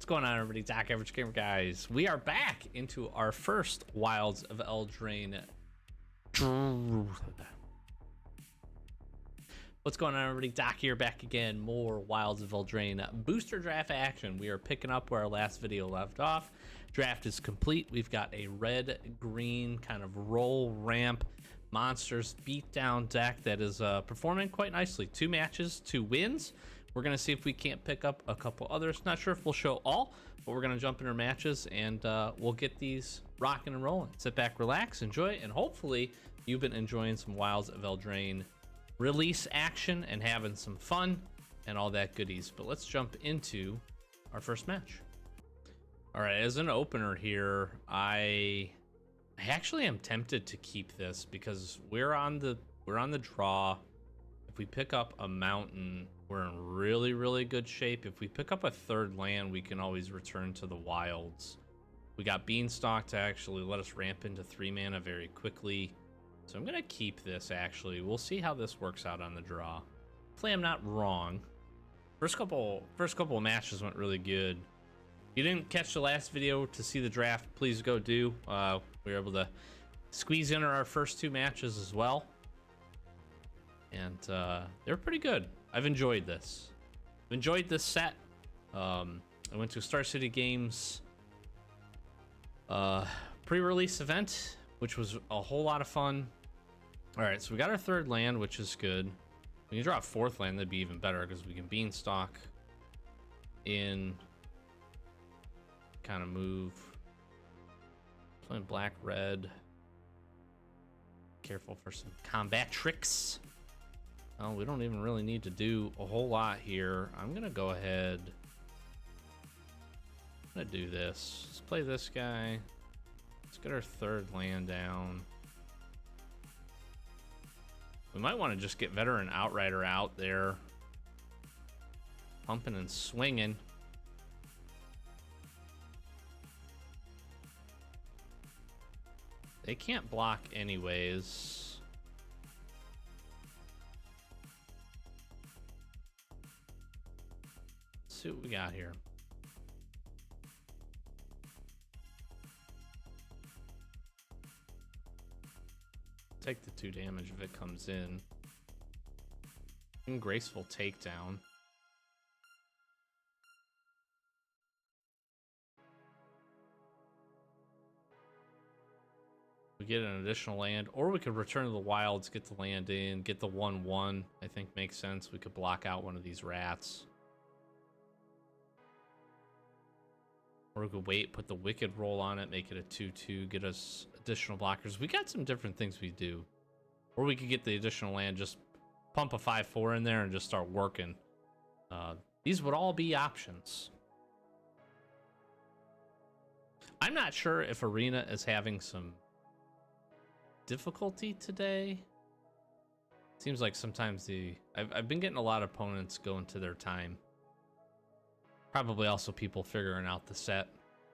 What's going on, everybody? Doc Average Gamer, guys. We are back into our first Wilds of Eldraine. What's going on, everybody? Doc here, back again. More Wilds of Eldraine booster draft action. We are picking up where our last video left off. Draft is complete. We've got a red-green kind of roll ramp monsters beatdown deck that is performing quite nicely. 2 matches, 2 wins. We're going to see if we can't pick up a couple others. Not sure if we'll show all, but we're going to jump into matches and we'll get these rocking and rolling. Sit back, relax, enjoy, and hopefully you've been enjoying some Wilds of Eldraine release action and having some fun and all that goodies. But let's jump into our first match. All right, as an opener here, I actually am tempted to keep this because we're on the draw. If we pick up a mountain, we're in really good shape. If we pick up a third land, we can always return to the wilds. We got Beanstalk to actually let us ramp into 3 mana very quickly. So I'm gonna keep this. Actually, we'll see how this works out on the draw. Hopefully I'm not wrong. First couple of matches went really good. If you didn't catch the last video to see the draft, please go do. We were able to squeeze in our first 2 matches as well, and they're pretty good. I've enjoyed this. I've enjoyed this set. I went to Star City Games pre-release event, which was a whole lot of fun. All right, so we got our 3rd land, which is good. We can draw a 4th land, that'd be even better because we can Beanstalk in, kind of move. Playing black, red. Careful for some combat tricks. Oh, we don't even really need to do a whole lot here. I'm gonna go ahead. I'm gonna do this. Let's play this guy. Let's get our 3rd land down. We might want to just get Veteran Outrider out there, pumping and swinging. They can't block anyways. Let's see what we got here. Take the 2 damage if it comes in. And graceful takedown. We get an additional land, or we could return to the wilds, get the land in, get the 1/1. I think makes sense. We could block out one of these rats. Or we could wait, put the Wicked roll on it, make it a 2/2, get us additional blockers. We got some different things we do. Or we could get the additional land, just pump a 5/4 in there and just start working. These would all be options. I'm not sure if Arena is having some difficulty today. Seems like sometimes I've been getting a lot of opponents going to their time. Probably also people figuring out the set.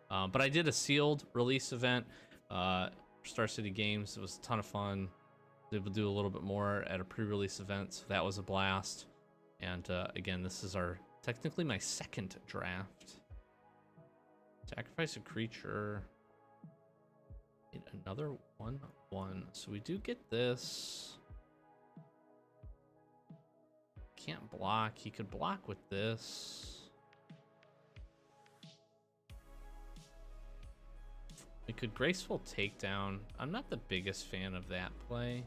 But I did a sealed release event for Star City Games. It was a ton of fun. They will do a little bit more at a pre-release event, so that was a blast. And again, this is technically my 2nd draft. Sacrifice a creature. Get another 1/1. So we do get this. Can't block. He could block with this. We could graceful takedown. I'm not the biggest fan of that play.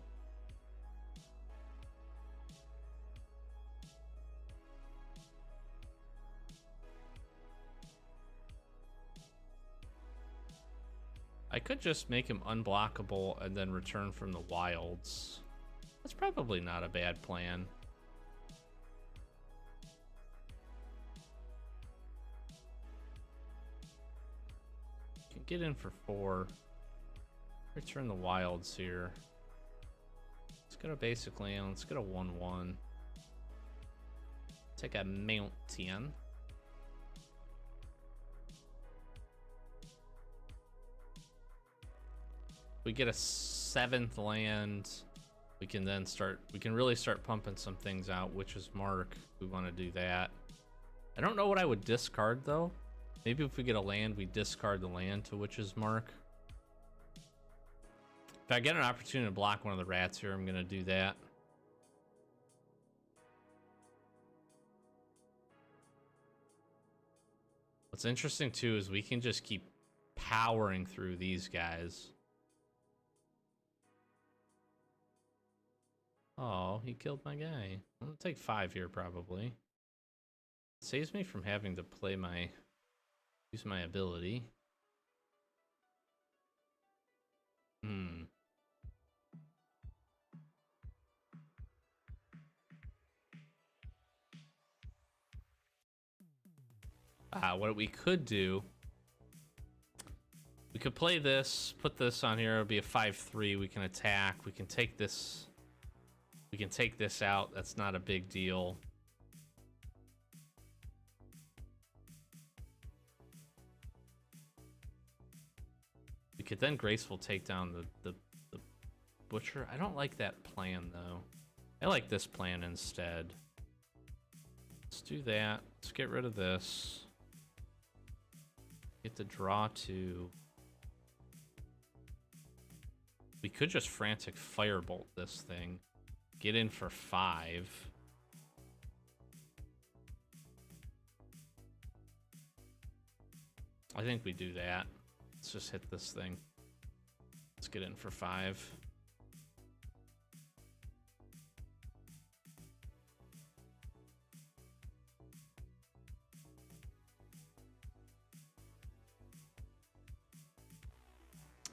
I could just make him unblockable and then return from the wilds. That's probably not a bad plan. Get in for 4. Return the wilds here. Let's go to basic land. Let's go to 1/1. Take a mountain. We get a 7th land. We can then really start pumping some things out, which is Mark. We want to do that. I don't know what I would discard though. Maybe if we get a land, we discard the land to Witch's Mark. If I get an opportunity to block one of the rats here, I'm going to do that. What's interesting, too, is we can just keep powering through these guys. Oh, he killed my guy. I'm going to take 5 here, probably. It saves me from having to play my... use my ability. What we could do, we could play this, put this on here. It'll be a 5/3. We can attack. We can take this. We can take this out. That's not a big deal. We could then graceful take down the butcher. I don't like that plan though. I like this plan instead. Let's do that. Let's get rid of this. Get the draw 2. We could just frantic firebolt this thing. Get in for 5. I think we do that. Let's just hit this thing. Let's get in for 5.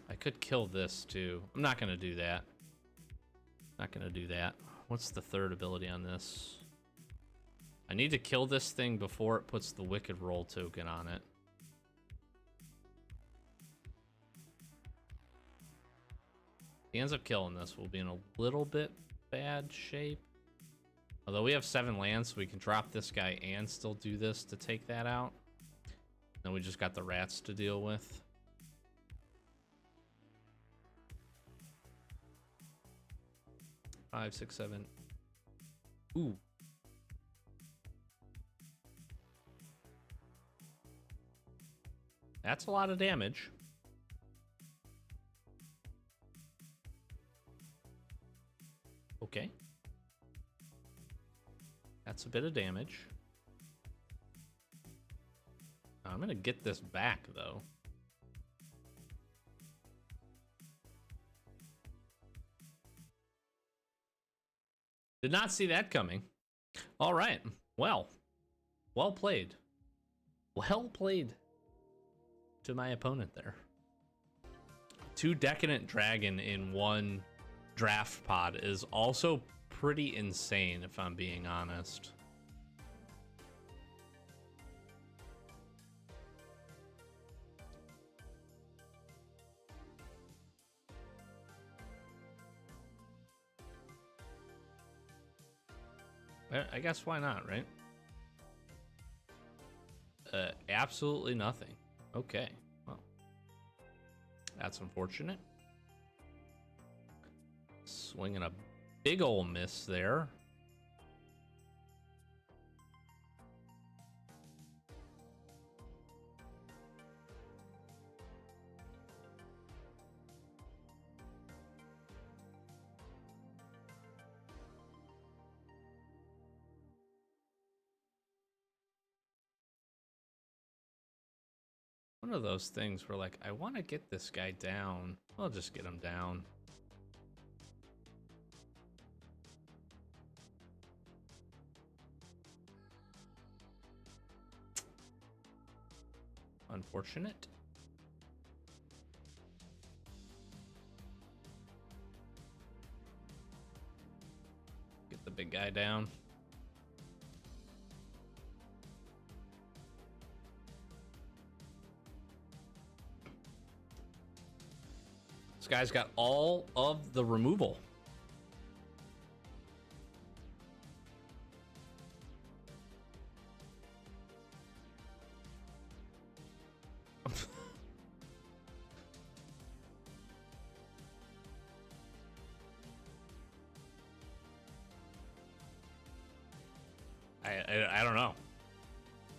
I could kill this too. I'm not gonna do that. Not gonna do that. What's the third ability on this? I need to kill this thing before it puts the Wicked Roll token on it. If he ends up killing this, we'll be in a little bit bad shape. Although we have 7 lands, so we can drop this guy and still do this to take that out. Then we just got the rats to deal with. Five, 6, 7. Ooh. That's a lot of damage. Okay. That's a bit of damage. I'm gonna get this back, though. Did not see that coming. All right. Well played. Well played to my opponent there. 2 Decadent Dragon in 1 draft pod is also pretty insane, if I'm being honest. I guess why not, right? Absolutely nothing. Okay, well, that's unfortunate. Swinging a big ol' miss there. One of those things where, like, I want to get this guy down. I'll just get him down. Unfortunate. Get the big guy down. This guy's got all of the removal. I don't know.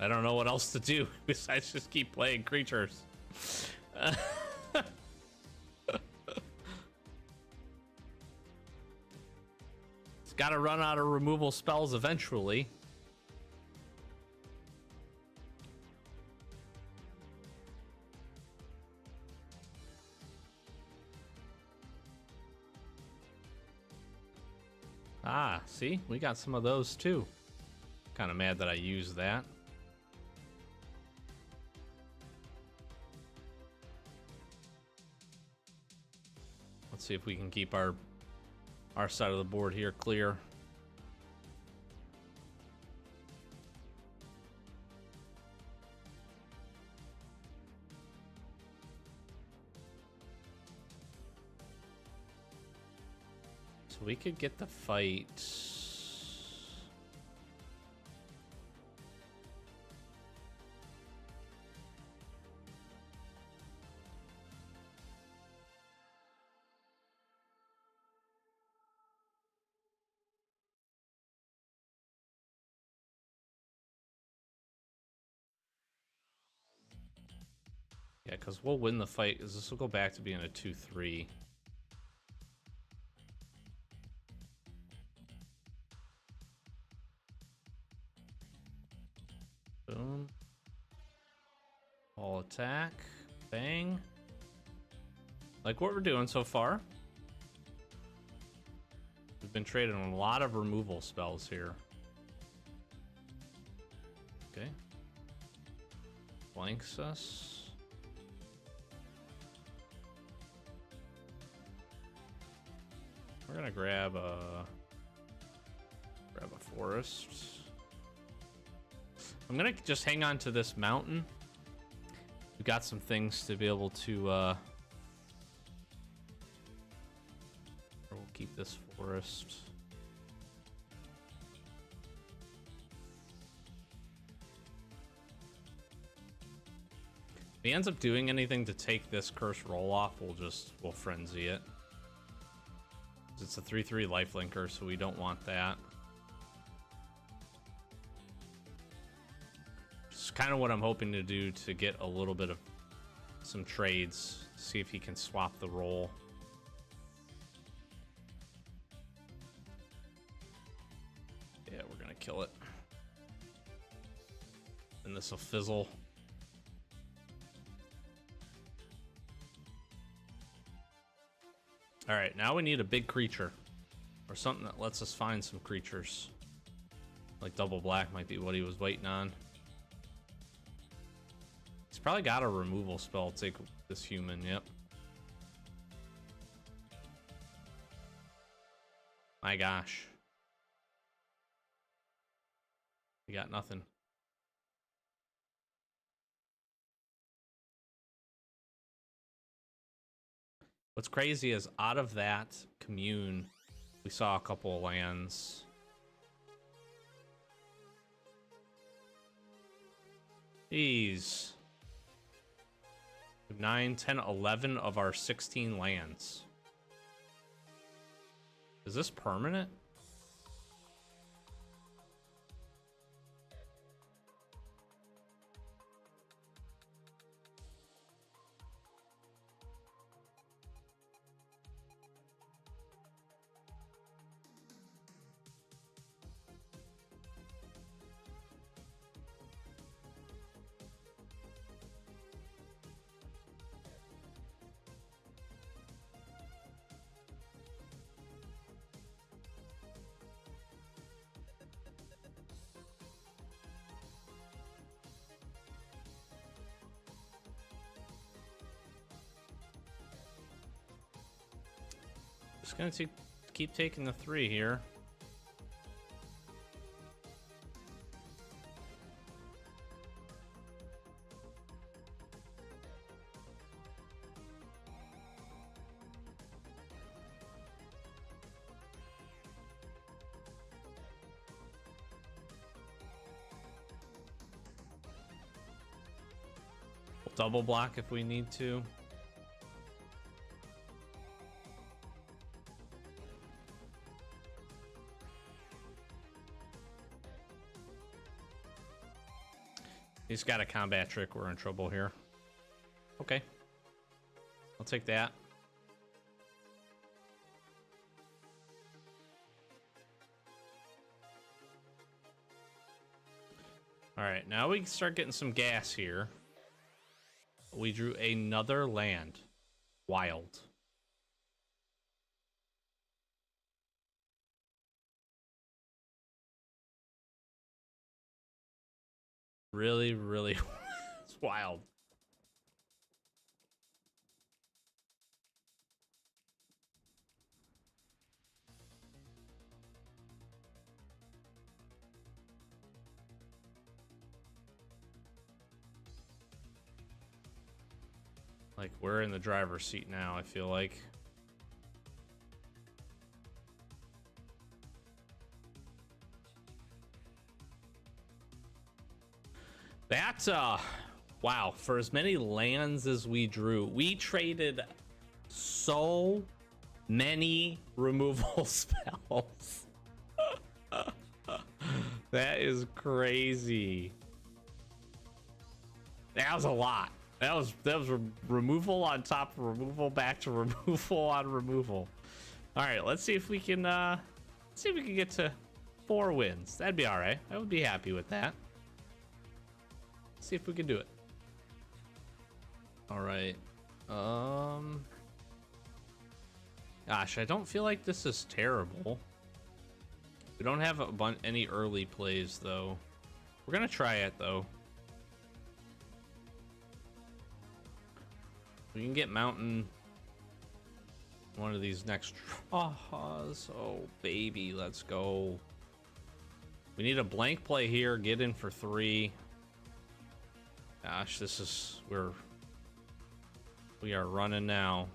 I don't know what else to do besides just keep playing creatures. It's got to run out of removal spells eventually. Ah, see? We got some of those too. Kind of mad that I used that. Let's see if we can keep our side of the board here clear. So we could get the fight. Yeah, because we'll win the fight, because this will go back to being a 2-3. Boom. All attack. Bang. Like what we're doing so far. We've been trading a lot of removal spells here. Okay. Blanks us. We're gonna grab a forest. I'm gonna just hang on to this mountain. We've got some things to be able to we'll keep this forest. If he ends up doing anything to take this curse roll off, we'll frenzy it. It's a 3/3 lifelinker, so we don't want that. Just kind of what I'm hoping to do to get a little bit of some trades. See if he can swap the role. Yeah, we're gonna kill it. And this will fizzle. All right, now we need a big creature or something that lets us find some creatures. Like double black might be what he was waiting on. He's probably got a removal spell to take this human, yep. My gosh. We got nothing. What's crazy is out of that commune, we saw a couple of lands. Jeez. 9, 10, 11 of our 16 lands. Is this permanent? Just gonna keep taking the 3 here. We'll double block if we need to. He's got a combat trick. We're in trouble here. Okay. I'll take that. All right, now we can start getting some gas here. We drew another land. Wild. Really, really, it's wild. Like, we're in the driver's seat now, I feel like. That's, wow, for as many lands as we drew, we traded so many removal spells. That is crazy. That was a lot. That was removal on top of removal, back to removal on removal. All right, let's see if we can get to 4 wins. That'd be all right. I would be happy with that. Let's see if we can do it. All right. Gosh, I don't feel like this is terrible. We don't have any early plays though. We're gonna try it though. We can get mountain one of these next draws. Oh baby, let's go. We need a blank play here, get in for 3. Gosh, this is we are running now.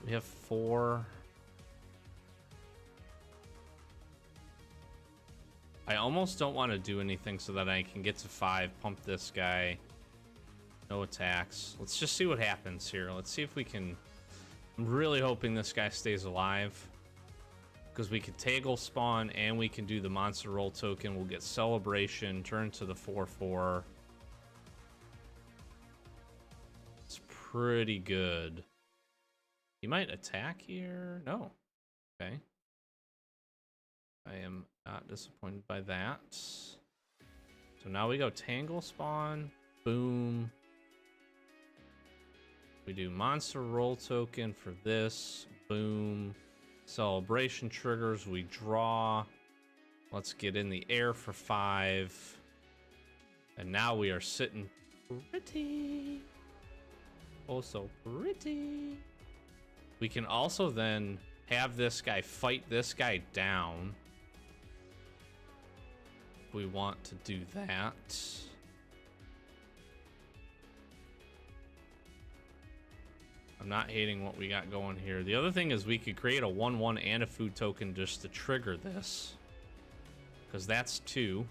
We have 4. I almost don't want to do anything so that I can get to 5, pump this guy. No attacks. Let's just see what happens here. Let's see if we can... I'm really hoping this guy stays alive. Because we can Taggle spawn and we can do the monster roll token. We'll get celebration, turn to the 4/4. It's pretty good. He might attack here. No. Okay. I am not disappointed by that. So now we go Tangle Spawn. Boom. We do Monster Roll Token for this. Boom. Celebration triggers. We draw. Let's get in the air for 5. And now we are sitting pretty. Oh, so pretty. We can also then have this guy fight this guy down. If we want to do that. I'm not hating what we got going here. The other thing is we could create a 1/1 and a food token just to trigger this. Because that's 2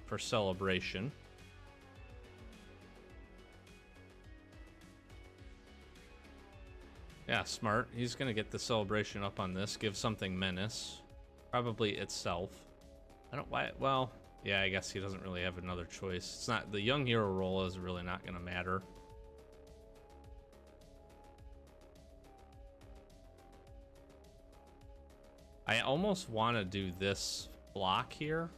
for celebration. Yeah, smart. He's gonna get the celebration up on this. Give something menace. Probably itself. I don't why. Well, yeah, I guess he doesn't really have another choice. It's not the young hero role is really not gonna matter. I almost want to do this block here.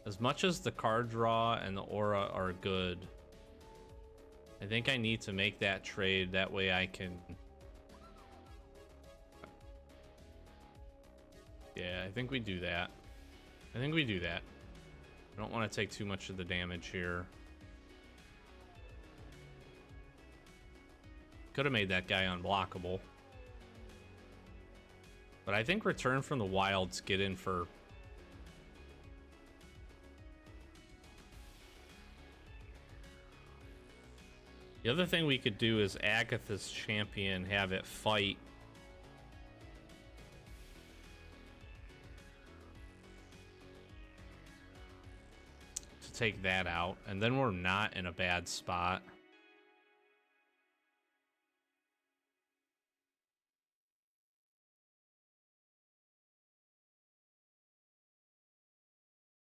As much as the card draw and the aura are good, I think I need to make that trade. That way I can... Yeah, I think we do that. I think we do that. I don't want to take too much of the damage here. Could have made that guy unblockable. But I think return from the wilds, get in for... The other thing we could do is Agatha's champion, have it fight. take that out, and then we're not in a bad spot.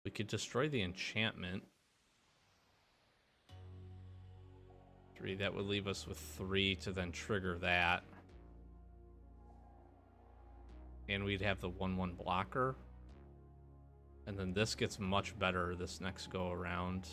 We could destroy the enchantment. 3, that would leave us with 3 to then trigger that. And we'd have the 1/1 blocker. And then this gets much better this next go around.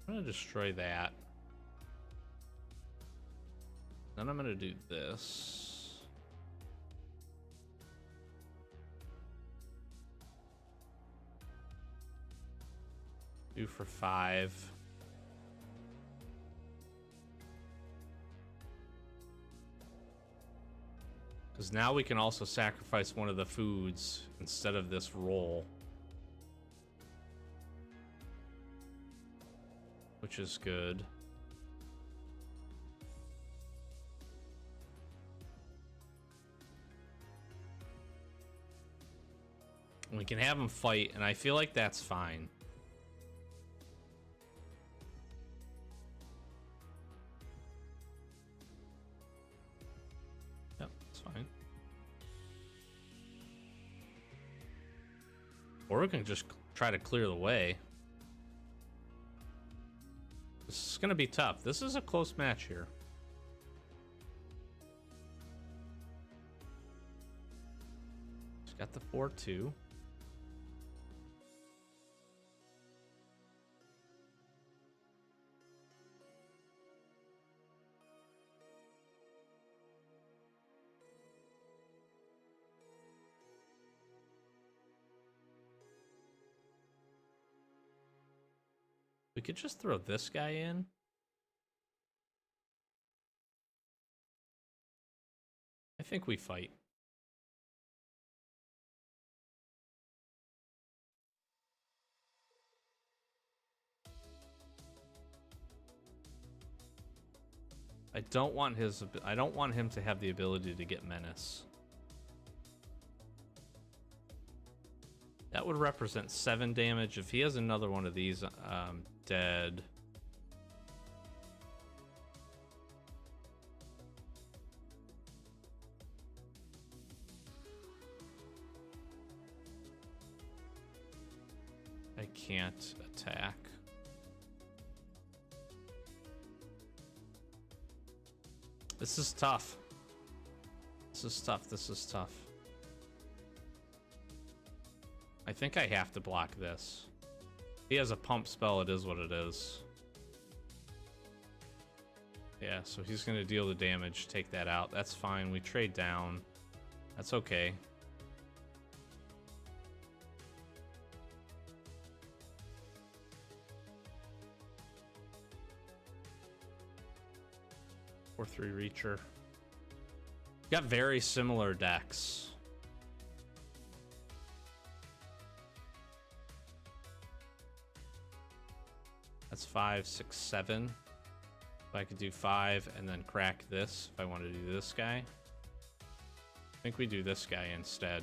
I'm gonna destroy that. Then I'm gonna do this. Do for 5. Because now we can also sacrifice one of the foods instead of this roll. Which is good. We can have them fight, and I feel like that's fine. Yep, that's fine. Or we can just try to clear the way. This is going to be tough. This is a close match here. He's got the 4/2. We could just throw this guy in. I think we fight. I don't want him to have the ability to get menace. That would represent 7 damage. If he has another one of these, dead. I can't attack. This is tough. This is tough. This is tough. I think I have to block this. He has a pump spell, it is what it is. Yeah, so he's gonna deal the damage, take that out. That's fine, we trade down. That's okay. Or 3 Reacher. Got very similar decks. That's 5, 6, 7. If I could do 5 and then crack this, if I want to do this guy. I think we do this guy instead.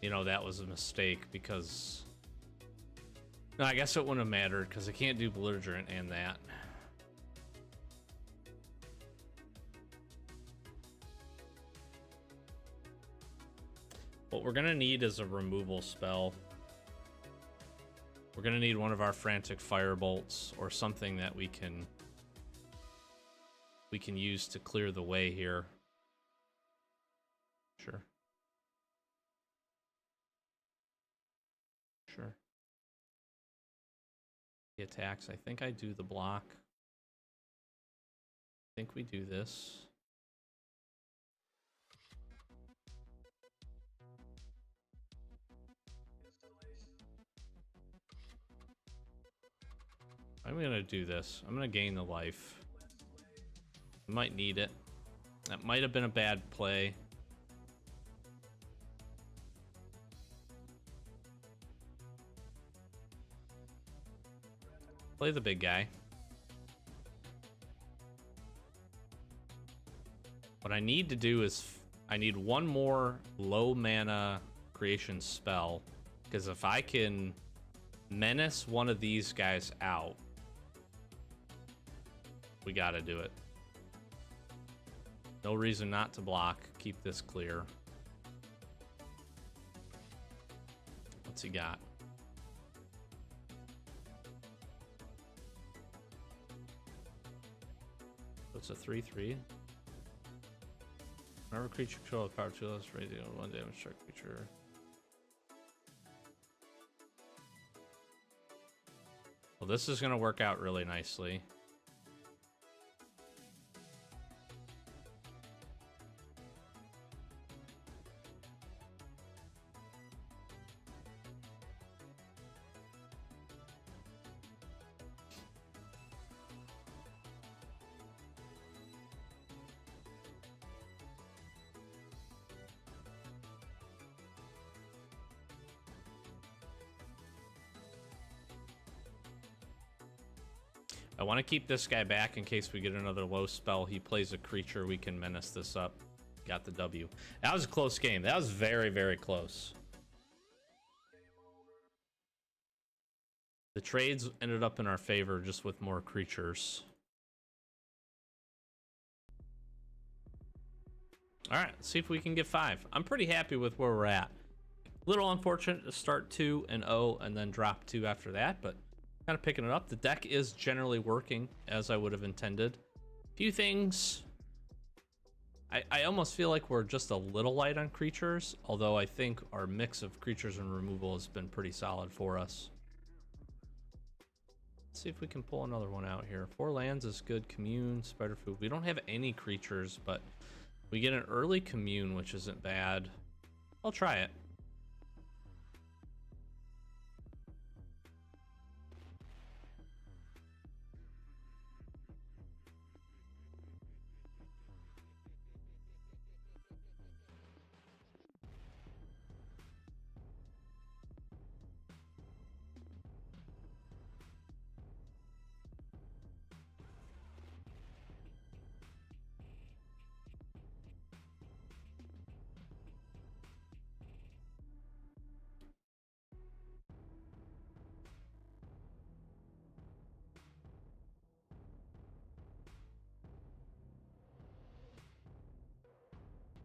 You know, that was a mistake because... No, I guess it wouldn't have mattered because I can't do belligerent and that. What we're gonna need is a removal spell. We're gonna need one of our frantic firebolts or something that we can use to clear the way here. Sure. Sure. He attacks. I think I do the block. I think we do this. I'm gonna do this. I'm gonna gain the life. I might need it. That might have been a bad play. Play the big guy. What I need to do is I need one more low mana creation spell, because if I can menace one of these guys out, we gotta do it. No reason not to block. Keep this clear. What's he got? It's a 3/3. Whenever creature control power 2 less, raising on 1 damage struck creature. Well, this is gonna work out really nicely. I want to keep this guy back in case we get another low spell. He plays a creature, we can menace this up. Got the W. That was a close game. That was very, very close. The trades ended up in our favor just with more creatures. All right, let's see if we can get 5. I'm pretty happy with where we're at. Little unfortunate to start 2-0 and then drop 2 after that, but kind of picking it up. The deck is generally working as I would have intended. Few things. I almost feel like we're just a little light on creatures, although I think our mix of creatures and removal has been pretty solid for us. Let's see if we can pull another one out here. 4 lands is good. Commune, Spider Food. We don't have any creatures, but we get an early Commune, which isn't bad. I'll try it.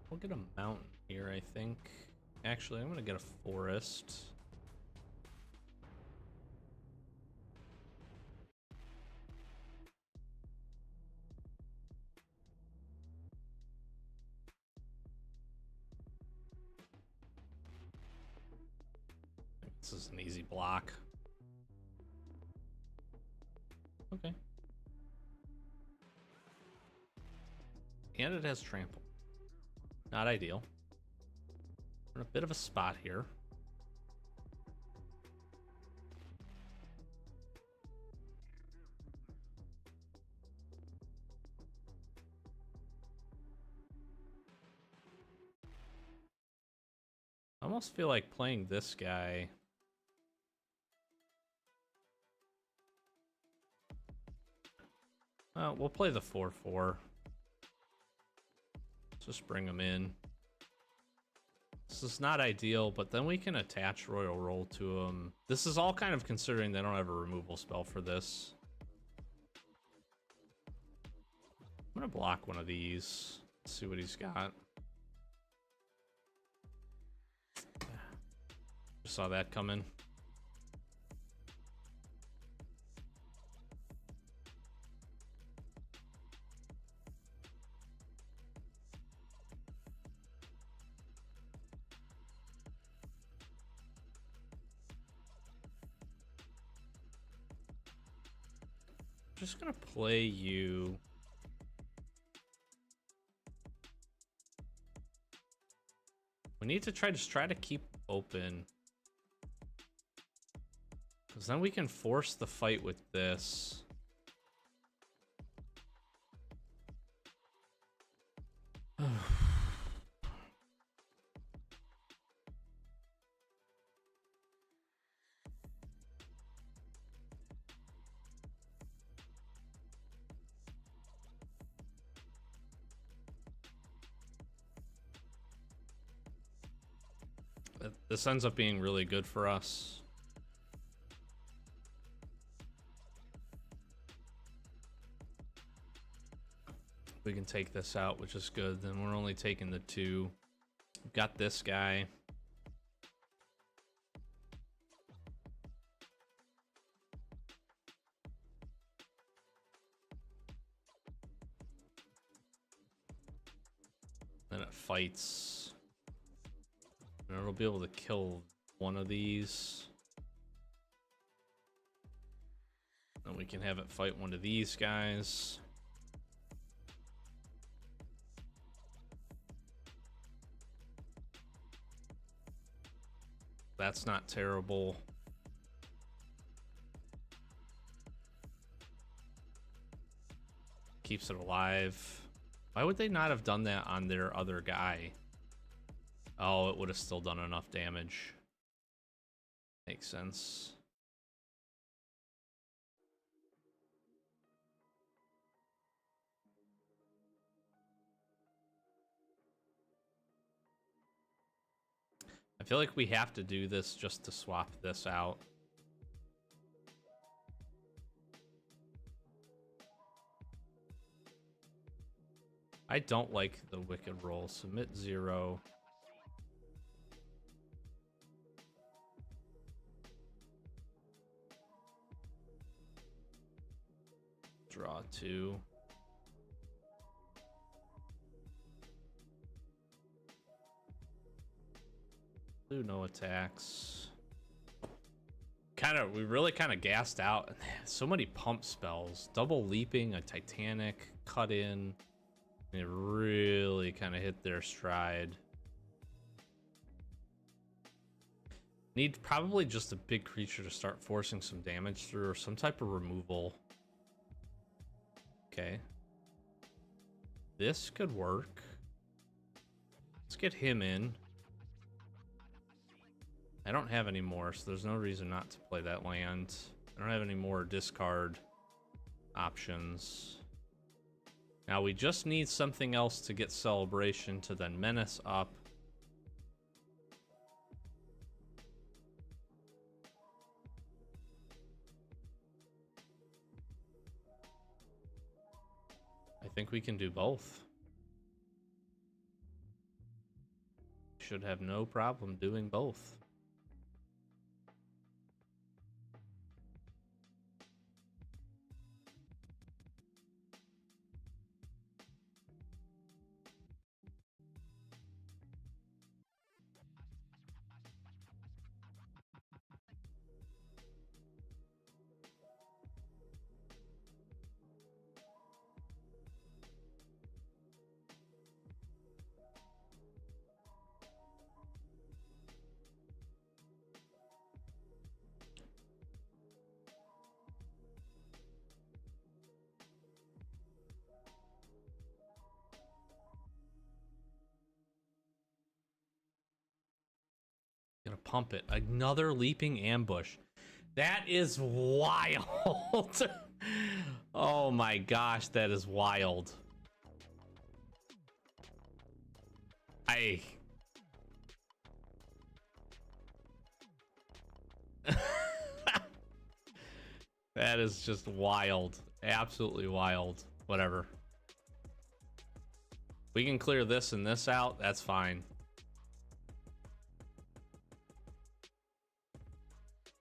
We'll get a mountain here, I think. Actually, I'm gonna get a forest. This is an easy block. Okay. And it has trample. Not ideal. We're in a bit of a spot here. I almost feel like playing this guy. We'll play the 4/4. Just bring them in. This is not ideal, but then we can attach Royal Roll to them. This is all kind of considering they don't have a removal spell for this. I'm gonna block one of these. Let's see what he's got. Just saw that coming. Just gonna play you. We need to try to keep open, because then we can force the fight with this. This ends up being really good for us. We can take this out, which is good. Then we're only taking the 2. We've got this guy. Then it fights. And it'll be able to kill one of these. Then we can have it fight one of these guys. That's not terrible. Keeps it alive. Why would they not have done that on their other guy? Oh, it would have still done enough damage. Makes sense. I feel like we have to do this just to swap this out. I don't like the Wicked roll. Submit 0. Draw 2. Do no attacks. We really kind of gassed out. So many pump spells. Double leaping, a Titanic, cut in. It really kind of hit their stride. Need probably just a big creature to start forcing some damage through, or some type of removal. Okay. This could work. Let's get him in. I don't have any more, so there's no reason not to play that land. I don't have any more discard options. Now we just need something else to get Celebration to then Menace up. I think we can do both. Should have no problem doing both. Gonna pump it. Another leaping ambush. That is wild. Oh my gosh, that is wild. That is just wild. Absolutely wild. Whatever. We can clear this and this out. That's fine.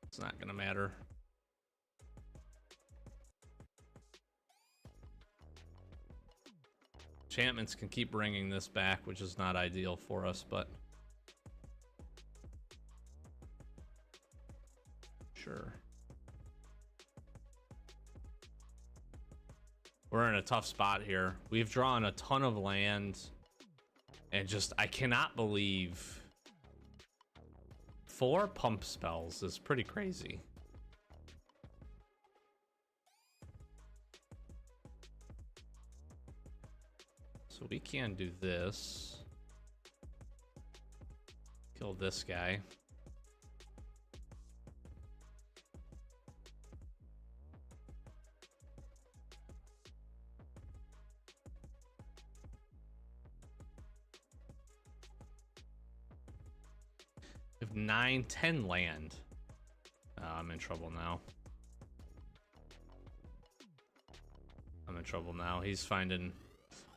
It's not gonna matter. Enchantments can keep bringing this back, which is not ideal for us, but sure. We're in a tough spot here. We've drawn a ton of land, and just, I cannot believe 4 pump spells is pretty crazy. So we can do this. Kill this guy. have 9, 10 land. I'm in trouble now. I'm in trouble now. He's finding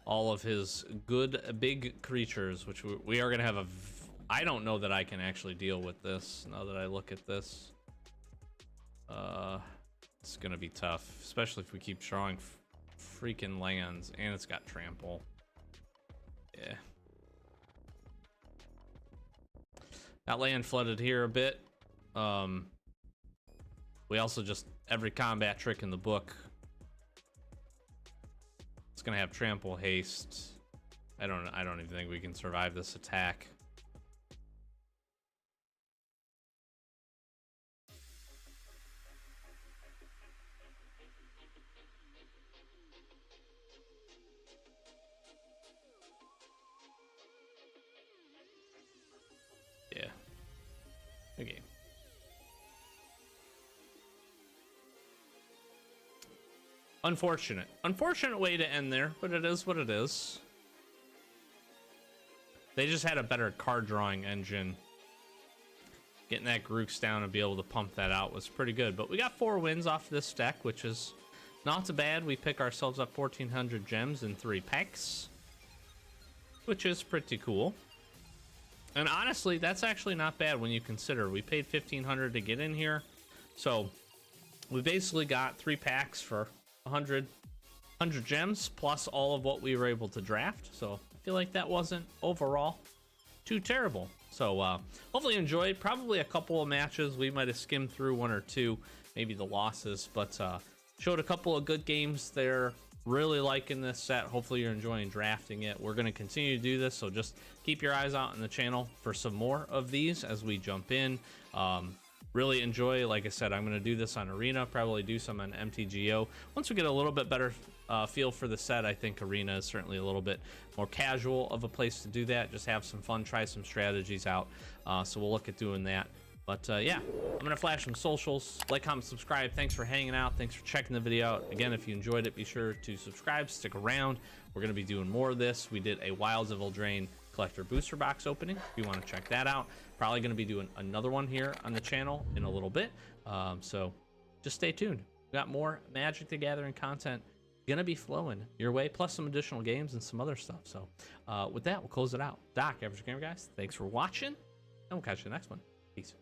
all of his good big creatures, which we are gonna have a. I don't know that I can actually deal with this now that I look at this. It's gonna be tough, especially if we keep drawing freaking lands, and it's got trample. Yeah. Got land flooded here a bit. We also just every combat trick in the book. It's gonna have trample, haste. I don't even think we can survive this attack. Yeah. Okay. Unfortunate way to end there, but it is what it is. They just had a better card drawing engine. Getting that Grooks down and be able to pump that out was pretty good. But we got 4 wins off this deck, which is not so bad. We pick ourselves up 1,400 gems in 3 packs, which is pretty cool. And honestly, that's actually not bad when you consider we paid 1,500 to get in here. So we basically got 3 packs for 100 gems plus all of what we were able to draft. So I feel like that wasn't overall too terrible. So hopefully you enjoyed. Probably a couple of matches we might have skimmed through 1 or 2, maybe the losses, but showed a couple of good games there. Really liking this set. Hopefully you're enjoying drafting it. We're going to continue to do this, so just keep your eyes out on the channel for some more of these as we jump in. Really enjoy. Like I said, I'm going to do this on Arena, probably do some on MTGO. Once we get a little bit better feel for the set, I think Arena is certainly a little bit more casual of a place to do that. Just have some fun, try some strategies out. So we'll look at doing that. But yeah, I'm going to flash some socials. Like, comment, subscribe. Thanks for hanging out. Thanks for checking the video out. Again, if you enjoyed it, be sure to subscribe. Stick around. We're going to be doing more of this. We did a Wilds of Eldraine collector booster box opening. If you want to check that out. Probably going to be doing another one here on the channel in a little bit. So just stay tuned. We got more Magic the Gathering content going to be flowing your way, plus some additional games and some other stuff. So with that, we'll close it out. Doc, Average Gamer guys, thanks for watching, and we'll catch you in the next one. Peace.